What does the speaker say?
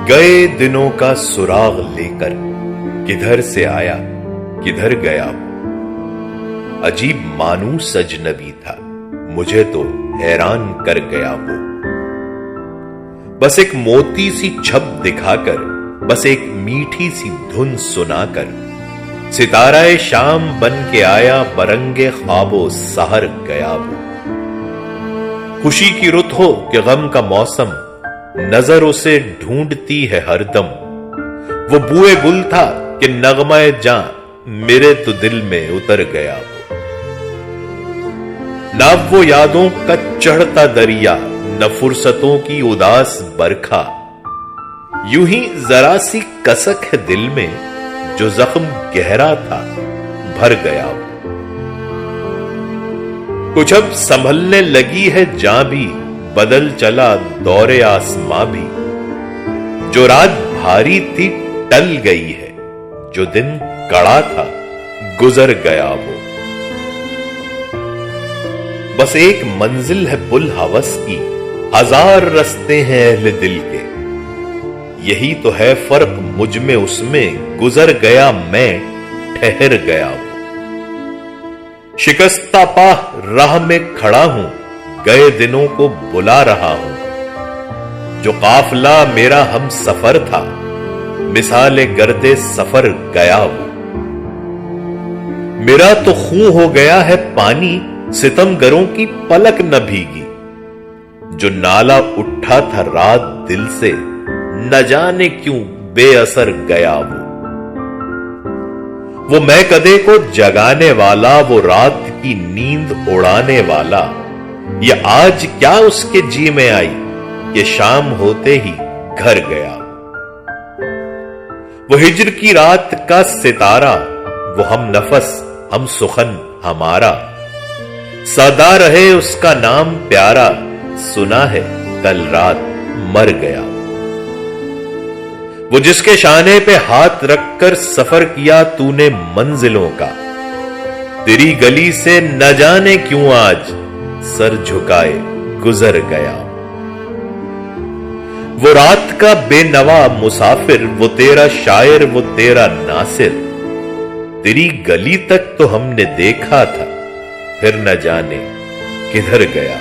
गए दिनों का सुराग लेकर किधर से आया किधर गया वो। अजीब मानूस अजनबी था, मुझे तो हैरान कर गया वो। बस एक मोती सी छप दिखाकर, बस एक मीठी सी धुन सुनाकर, सिताराए शाम बन के आया, बरंगे ख्वाबो सहर गया वो। खुशी की रुत हो कि गम का मौसम, नजर उसे ढूंढती है हरदम। वो बुए गुल था कि नगमाए जां, मेरे तो दिल में उतर गया वो। ना वो यादों का चढ़ता दरिया, न फुर्सतों की उदास बरखा। यूं ही जरा सी कसक है दिल में, जो जख्म गहरा था भर गया वो। कुछ अब संभलने लगी है जां भी, बदल चला दौरे आसमां भी। जो रात भारी थी टल गई है, जो दिन कड़ा था गुजर गया वो। बस एक मंजिल है पुल हवस की, हजार रास्ते हैं अहले दिल के। यही तो है फर्क मुझ में उसमें, गुजर गया मैं ठहर गया वो। शिकस्ता पाह राह में खड़ा हूं, गए दिनों को बुला रहा हूं। जो काफिला मेरा हम सफर था, मिसाले गर्दे सफर गया वो। मेरा तो खूं हो गया है पानी, सितमगरों की पलक न भीगी। जो नाला उठा था रात दिल से, न जाने क्यों बेअसर गया वो। वो मैं कदे को जगाने वाला, वो रात की नींद उड़ाने वाला, ये आज क्या उसके जी में आई कि शाम होते ही घर गया। वो हिज्र की रात का सितारा, वो हम नफस हम सुखन हमारा। सदा रहे उसका नाम प्यारा, सुना है कल रात मर गया। वो जिसके शाने पे हाथ रखकर सफर किया तूने मंजिलों का, तेरी गली से न जाने क्यों आज सर झुकाए गुजर गया। वो रात का बेनवा मुसाफिर, वो तेरा शायर वो तेरा नासिर। तेरी गली तक तो हमने देखा था, फिर न जाने किधर गया।